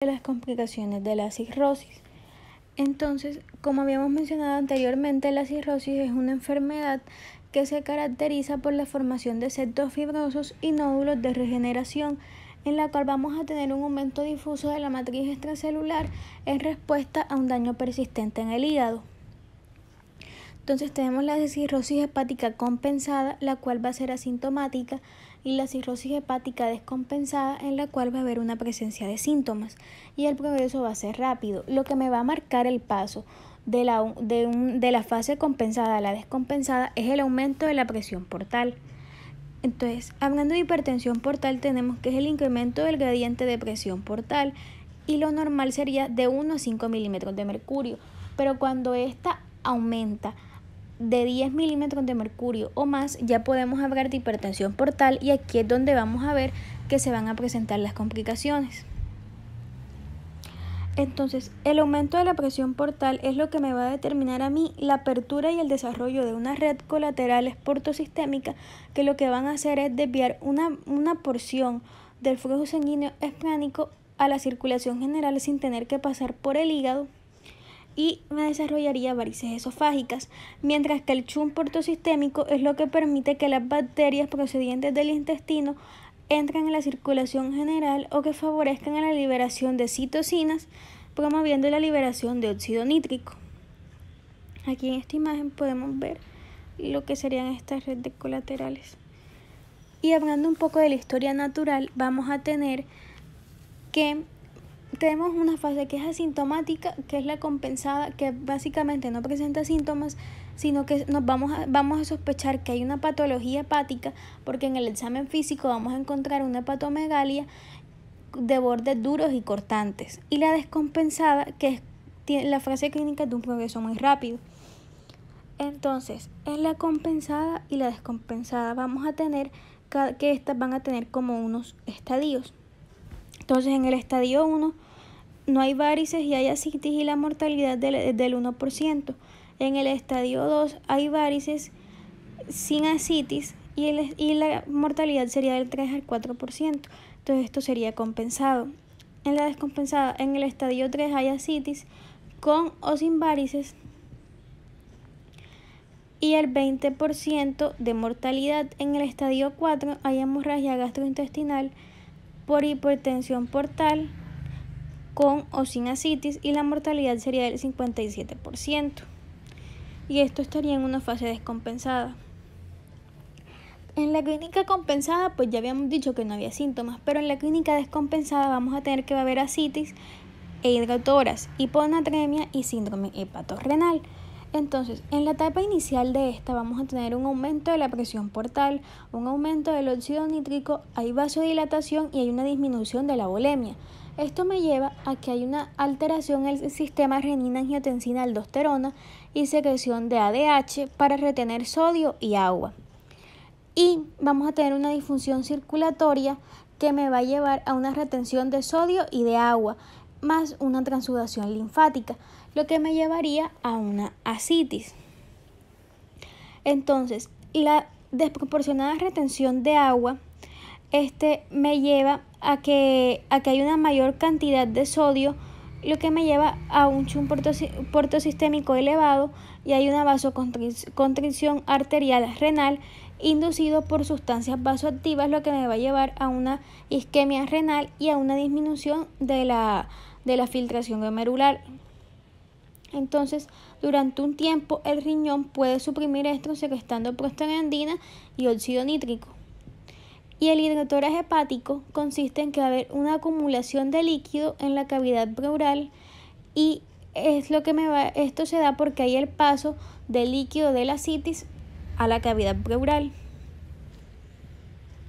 de las complicaciones de la cirrosis. Entonces, como habíamos mencionado anteriormente, la cirrosis es una enfermedad que se caracteriza por la formación de septos fibrosos y nódulos de regeneración, en la cual vamos a tener un aumento difuso de la matriz extracelular en respuesta a un daño persistente en el hígado. Entonces tenemos la cirrosis hepática compensada, la cual va a ser asintomática, y la cirrosis hepática descompensada, en la cual va a haber una presencia de síntomas y el progreso va a ser rápido. Lo que me va a marcar el paso de la fase compensada a la descompensada es el aumento de la presión portal. Entonces, hablando de hipertensión portal, tenemos que es el incremento del gradiente de presión portal, y lo normal sería de 1 a 5 milímetros de mercurio, pero cuando esta aumenta de 10 milímetros de mercurio o más, ya podemos hablar de hipertensión portal, y aquí es donde vamos a ver que se van a presentar las complicaciones. Entonces, el aumento de la presión portal es lo que me va a determinar a mí la apertura y el desarrollo de una red colaterales portosistémica, que lo que van a hacer es desviar una porción del flujo sanguíneo esplánico a la circulación general sin tener que pasar por el hígado, y me desarrollaría varices esofágicas, mientras que el shunt portosistémico es lo que permite que las bacterias procedientes del intestino entren en la circulación general o que favorezcan a la liberación de citocinas, promoviendo la liberación de óxido nítrico. Aquí en esta imagen podemos ver lo que serían estas redes colaterales. Y hablando un poco de la historia natural, vamos a tener que tenemos una fase que es asintomática, que es la compensada, que básicamente no presenta síntomas, sino que vamos a sospechar que hay una patología hepática, porque en el examen físico vamos a encontrar una hepatomegalia de bordes duros y cortantes. Y la descompensada, que es la fase clínica de un progreso muy rápido. Entonces, en la compensada y la descompensada vamos a tener que estas van a tener como unos estadios. Entonces, en el estadio 1 no hay varices y hay ascitis, y la mortalidad es del 1%. En el estadio 2 hay varices sin ascitis y la mortalidad sería del 3 al 4%. Entonces esto sería compensado. En la descompensada, en el estadio 3 hay ascitis con o sin varices y el 20% de mortalidad. En el estadio 4 hay hemorragia gastrointestinal por hipertensión portal con o sin ascitis, y la mortalidad sería del 57%. Y esto estaría en una fase descompensada. En la clínica compensada, pues ya habíamos dicho que no había síntomas, pero en la clínica descompensada vamos a tener que va a haber ascitis e hidrotoras, hiponatremia y síndrome hepatorrenal. Entonces, en la etapa inicial de esta vamos a tener un aumento de la presión portal, un aumento del óxido nítrico, hay vasodilatación y hay una disminución de la volemia. Esto me lleva a que hay una alteración en el sistema renina-angiotensina-aldosterona y secreción de ADH para retener sodio y agua. Y vamos a tener una disfunción circulatoria que me va a llevar a una retención de sodio y de agua, más una transsudación linfática, lo que me llevaría a una ascitis. Entonces, la desproporcionada retención de agua me lleva a que hay una mayor cantidad de sodio, lo que me lleva a un shunt portosistémico elevado, y hay una vasoconstricción arterial renal inducido por sustancias vasoactivas, lo que me va a llevar a una isquemia renal y a una disminución de la filtración glomerular. Entonces, durante un tiempo el riñón puede suprimir esto secretando prostaglandina y óxido nítrico. Y el hidrotórax hepático consiste en que va a haber una acumulación de líquido en la cavidad pleural, y esto se da porque hay el paso del líquido de la ascitis a la cavidad pleural.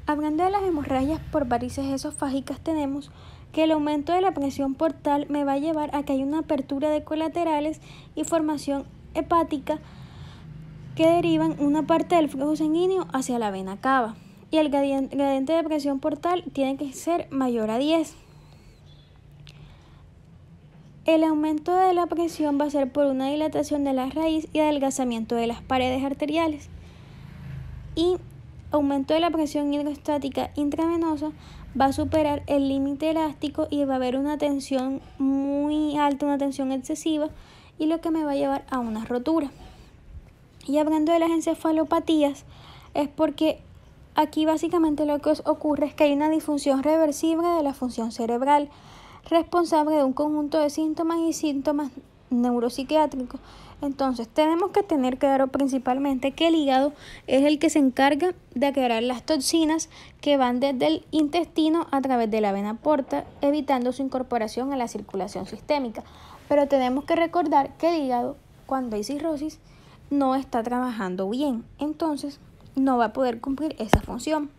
Hablando de las hemorragias por varices esofágicas, tenemos que el aumento de la presión portal me va a llevar a que haya una apertura de colaterales y formación hepática que derivan una parte del flujo sanguíneo hacia la vena cava, y el gradiente de presión portal tiene que ser mayor a 10. El aumento de la presión va a ser por una dilatación de la raíz y adelgazamiento de las paredes arteriales. Y aumento de la presión hidrostática intravenosa va a superar el límite elástico y va a haber una tensión muy alta, una tensión excesiva, y lo que me va a llevar a una rotura. Y hablando de las encefalopatías, es porque aquí básicamente lo que ocurre es que hay una disfunción reversible de la función cerebral, responsable de un conjunto de síntomas y síntomas neuropsiquiátricos. Entonces tenemos que tener claro principalmente que el hígado es el que se encarga de crear las toxinas que van desde el intestino a través de la vena porta, evitando su incorporación a la circulación sistémica. Pero tenemos que recordar que el hígado, cuando hay cirrosis, no está trabajando bien, entonces no va a poder cumplir esa función.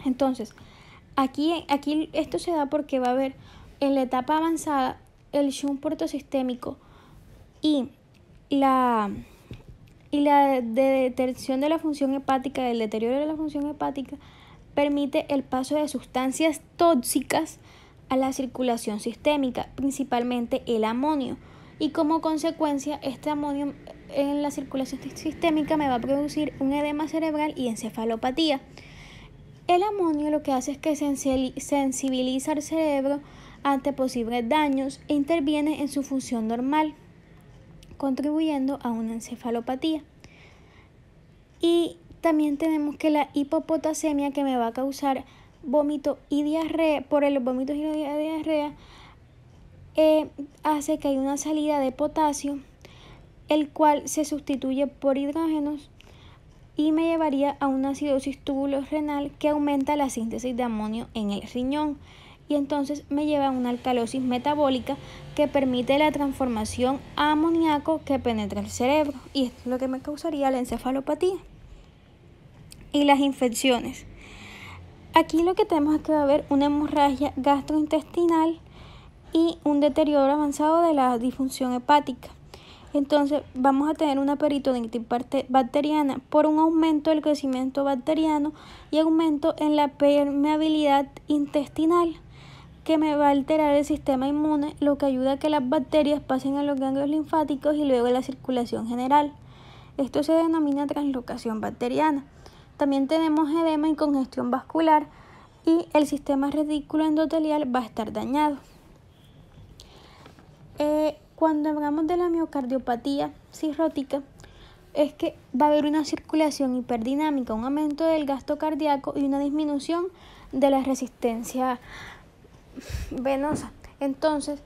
Entonces, aquí esto se da porque va a haber en la etapa avanzada el shunt portosistémico y la detención de la función hepática, el deterioro de la función hepática, permite el paso de sustancias tóxicas a la circulación sistémica, principalmente el amonio. Y como consecuencia, este amonio en la circulación sistémica me va a producir un edema cerebral y encefalopatía. El amonio lo que hace es que sensibiliza al cerebro ante posibles daños e interviene en su función normal, contribuyendo a una encefalopatía. Y también tenemos que la hipopotasemia, que me va a causar vómito y diarrea, por el vómito y la diarrea, hace que haya una salida de potasio, el cual se sustituye por hidrógenos y me llevaría a una acidosis tubulo-renal que aumenta la síntesis de amonio en el riñón, y entonces me lleva a una alcalosis metabólica que permite la transformación a amoníaco que penetra el cerebro, y esto es lo que me causaría la encefalopatía. Y las infecciones. Aquí lo que tenemos es que va a haber una hemorragia gastrointestinal y un deterioro avanzado de la disfunción hepática. Entonces vamos a tener una peritonitis bacteriana por un aumento del crecimiento bacteriano y aumento en la permeabilidad intestinal, que me va a alterar el sistema inmune, lo que ayuda a que las bacterias pasen a los ganglios linfáticos y luego a la circulación general. Esto se denomina translocación bacteriana. También tenemos edema y congestión vascular, y el sistema reticulo endotelial va a estar dañado. Cuando hablamos de la miocardiopatía cirrótica, es que va a haber una circulación hiperdinámica, un aumento del gasto cardíaco y una disminución de la resistencia venosa. Entonces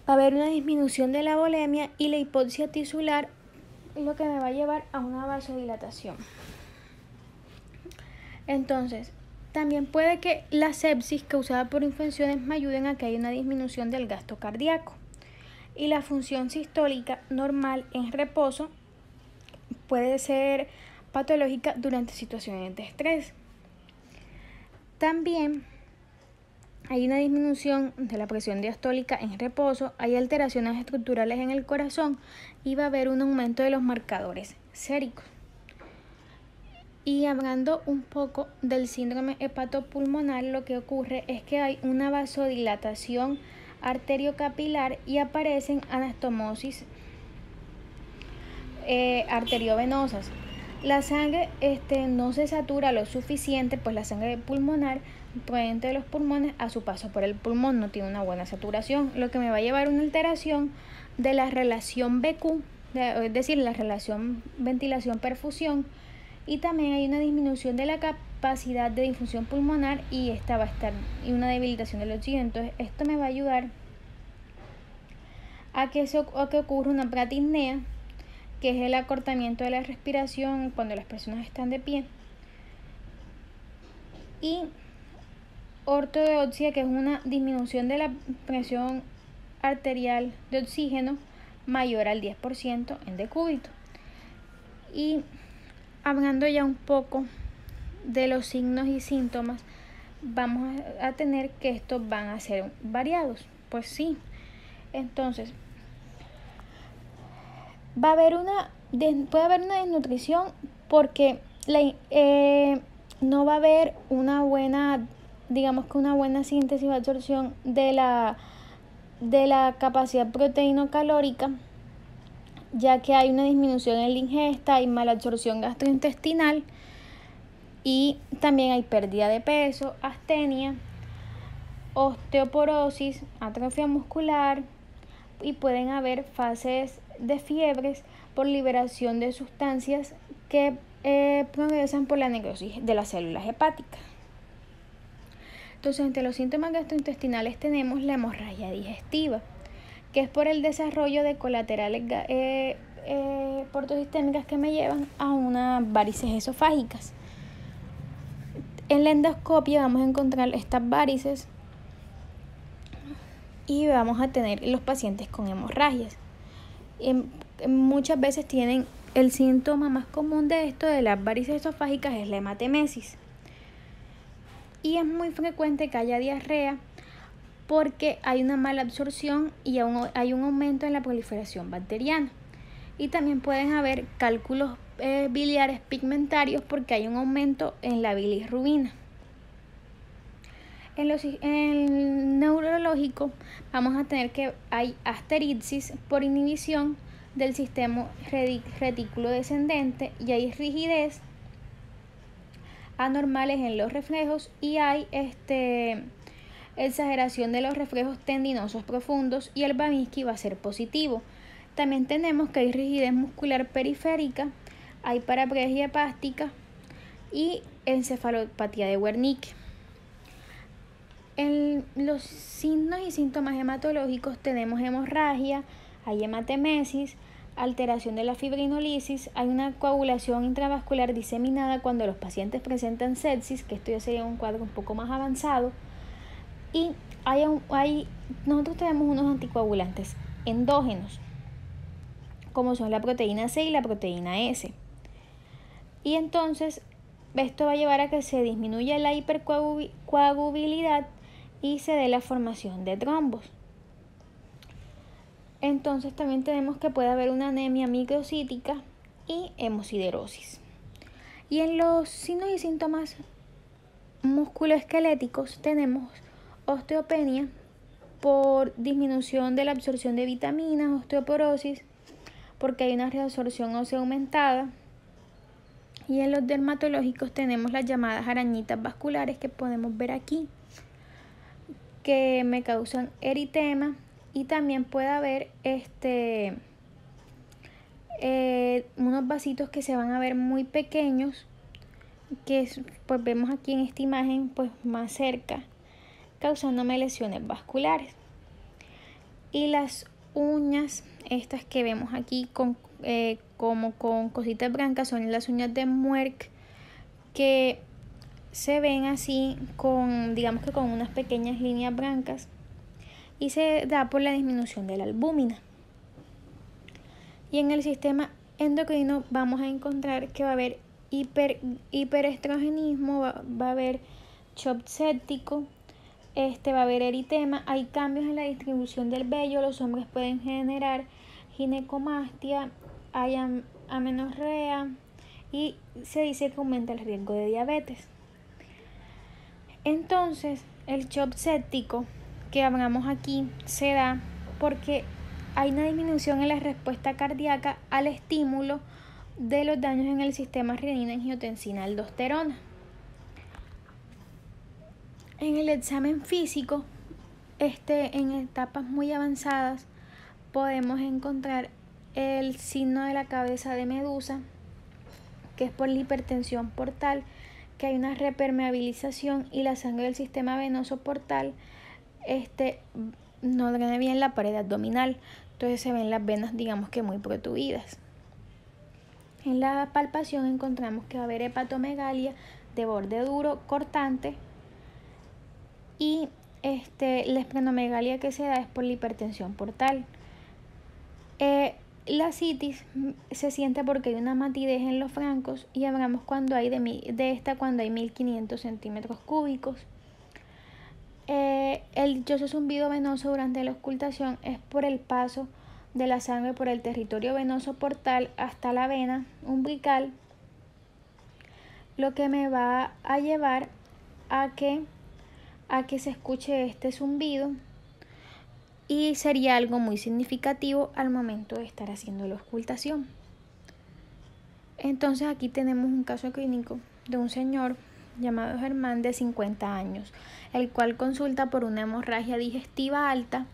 va a haber una disminución de la volemia y la hipoxia tisular, lo que me va a llevar a una vasodilatación. Entonces, también puede que la sepsis causada por infecciones me ayuden a que haya una disminución del gasto cardíaco. Y la función sistólica normal en reposo puede ser patológica durante situaciones de estrés. También hay una disminución de la presión diastólica en reposo, hay alteraciones estructurales en el corazón y va a haber un aumento de los marcadores séricos. Y hablando un poco del síndrome hepatopulmonar, lo que ocurre es que hay una vasodilatación arteriocapilar y aparecen anastomosis arteriovenosas. La sangre no se satura lo suficiente, pues la sangre pulmonar proveniente de los pulmones a su paso por el pulmón no tiene una buena saturación, lo que me va a llevar a una alteración de la relación BQ, es decir, la relación ventilación-perfusión, y también hay una disminución de la capacidad de difusión pulmonar y esta va a estar y una debilitación del oxígeno. Entonces esto me va a ayudar a que ocurra una pratisnea, que es el acortamiento de la respiración cuando las personas están de pie, y ortodoxia, que es una disminución de la presión arterial de oxígeno mayor al 10% en decúbito. Y hablando ya un poco de los signos y síntomas, vamos a tener que estos van a ser variados. Pues sí, entonces puede haber una desnutrición porque no va a haber una buena síntesis o absorción de la capacidad proteíno-calórica, ya que hay una disminución en la ingesta, hay mala absorción gastrointestinal y también hay pérdida de peso, astenia, osteoporosis, atrofia muscular y pueden haber fases de fiebres por liberación de sustancias que progresan por la necrosis de las células hepáticas. Entonces, entre los síntomas gastrointestinales tenemos la hemorragia digestiva, que es por el desarrollo de colaterales portosistémicas que me llevan a unas varices esofágicas. En la endoscopia vamos a encontrar estas varices y vamos a tener los pacientes con hemorragias. Muchas veces tienen el síntoma más común de esto de las varices esofágicas es la hematemesis. Y es muy frecuente que haya diarrea porque hay una mala absorción y hay un aumento en la proliferación bacteriana. Y también pueden haber cálculos biliares pigmentarios porque hay un aumento en la bilirrubina. En el neurológico vamos a tener que hay asterixis por inhibición del sistema retículo descendente y hay rigidez anormales en los reflejos y hay exageración de los reflejos tendinosos profundos y el Babinski va a ser positivo. También tenemos que hay rigidez muscular periférica, hay paraplegia hepática y encefalopatía de Wernicke. En los signos y síntomas hematológicos tenemos hemorragia, hay hematemesis, alteración de la fibrinolisis, hay una coagulación intravascular diseminada cuando los pacientes presentan sepsis, que esto ya sería un cuadro un poco más avanzado, y nosotros tenemos unos anticoagulantes endógenos, como son la proteína C y la proteína S. Y entonces esto va a llevar a que se disminuya la hipercoagulabilidad y se dé la formación de trombos. Entonces también tenemos que puede haber una anemia microcítica y hemosiderosis. Y en los signos y síntomas musculoesqueléticos tenemos osteopenia por disminución de la absorción de vitaminas, osteoporosis, porque hay una reabsorción ósea aumentada. Y en los dermatológicos tenemos las llamadas arañitas vasculares que podemos ver aquí, que me causan eritema y también puede haber unos vasitos que se van a ver muy pequeños, que pues vemos aquí en esta imagen pues más cerca, causándome lesiones vasculares. Y las uñas, estas que vemos aquí como con cositas blancas, son las uñas de Muehrke, que se ven así digamos que con unas pequeñas líneas blancas y se da por la disminución de la albúmina. Y en el sistema endocrino vamos a encontrar que va a haber hiperestrogenismo, va a haber shock séptico, va a haber eritema, hay cambios en la distribución del vello, los hombres pueden generar ginecomastia, hay amenorrea y se dice que aumenta el riesgo de diabetes. Entonces, el shock séptico que hablamos aquí se da porque hay una disminución en la respuesta cardíaca al estímulo de los daños en el sistema renina-angiotensina-aldosterona. En el examen físico, en etapas muy avanzadas, podemos encontrar el signo de la cabeza de medusa, que es por la hipertensión portal, que hay una repermeabilización y la sangre del sistema venoso portal no drena bien la pared abdominal, entonces se ven las venas digamos que muy protuidas. En la palpación encontramos que va a haber hepatomegalia de borde duro, cortante, y la esplenomegalia que se da es por la hipertensión portal. La citis se siente porque hay una matidez en los flancos y hablamos cuando hay cuando hay 1500 centímetros cúbicos. El dichoso zumbido venoso durante la auscultación es por el paso de la sangre por el territorio venoso portal hasta la vena umbilical, lo que me va a llevar a que se escuche este zumbido y sería algo muy significativo al momento de estar haciendo la auscultación. Entonces aquí tenemos un caso clínico de un señor llamado Germán, de 50 años, el cual consulta por una hemorragia digestiva alta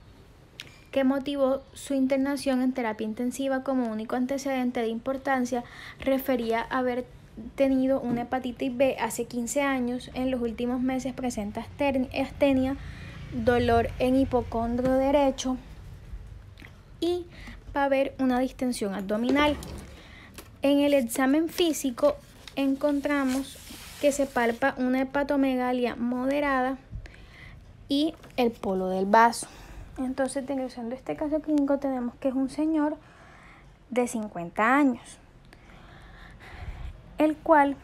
que motivó su internación en terapia intensiva. Como único antecedente de importancia, refería haber tenido una hepatitis B hace 15 años. En los últimos meses presenta astenia, dolor en hipocondrio derecho y va a haber una distensión abdominal. En el examen físico encontramos que se palpa una hepatomegalia moderada y el polo del vaso. Entonces, utilizando este caso clínico, tenemos que es un señor de 50 años, el cual,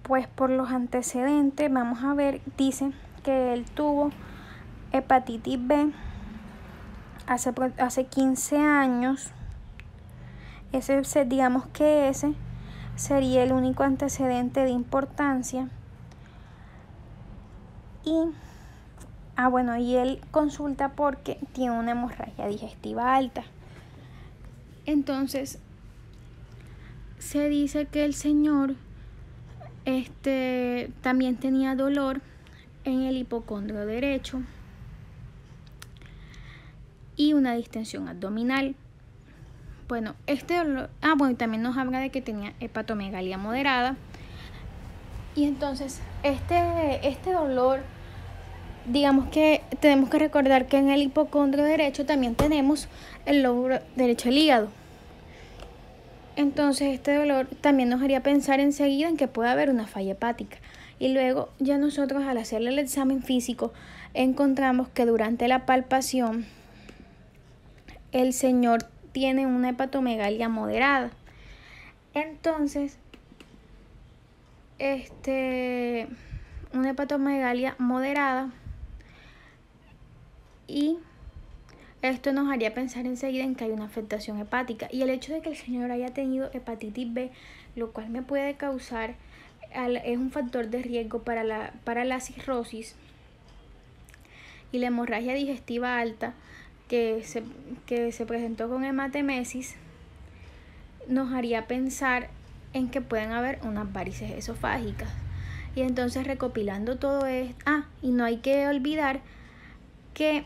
pues por los antecedentes, vamos a ver, dice que él tuvo hepatitis B hace 15 años. Digamos que ese sería el único antecedente de importancia. Y él consulta porque tiene una hemorragia digestiva alta. Entonces, se dice que el señor también tenía dolor en el hipocondrio derecho y una distensión abdominal. Bueno, y también nos habla de que tenía hepatomegalia moderada. Y entonces, este dolor, digamos que tenemos que recordar que en el hipocondrio derecho también tenemos el lóbulo derecho del hígado. Entonces, este dolor también nos haría pensar enseguida en que puede haber una falla hepática. Y luego, ya nosotros al hacerle el examen físico, encontramos que durante la palpación, el señor tiene una hepatomegalia moderada. Entonces, una hepatomegalia moderada, y esto nos haría pensar enseguida en que hay una afectación hepática. Y el hecho de que el señor haya tenido hepatitis B, lo cual me puede causar, es un factor de riesgo para la cirrosis y la hemorragia digestiva alta, que se presentó con hematemesis, nos haría pensar en que pueden haber unas varices esofágicas. Y entonces, recopilando todo esto, y no hay que olvidar que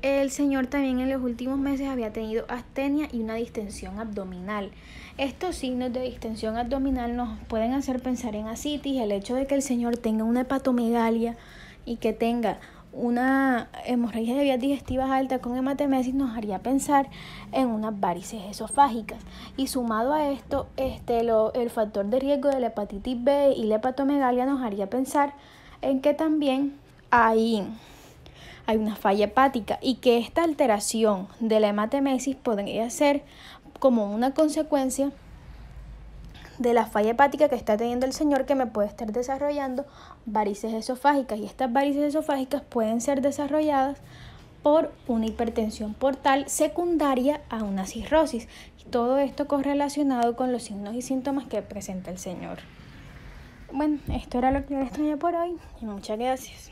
el señor también en los últimos meses había tenido astenia y una distensión abdominal. Estos signos de distensión abdominal nos pueden hacer pensar en ascitis. El hecho de que el señor tenga una hepatomegalia y que tenga una hemorragia de vías digestivas alta con hematemesis nos haría pensar en unas varices esofágicas. Y sumado a esto, el factor de riesgo de la hepatitis B y la hepatomegalia nos haría pensar en que también hay una falla hepática, y que esta alteración de la hematemesis podría ser como una consecuencia de la falla hepática que está teniendo el señor, que me puede estar desarrollando varices esofágicas. Y estas varices esofágicas pueden ser desarrolladas por una hipertensión portal secundaria a una cirrosis. Y todo esto correlacionado con los signos y síntomas que presenta el señor. Bueno, esto era lo que les traía por hoy y muchas gracias.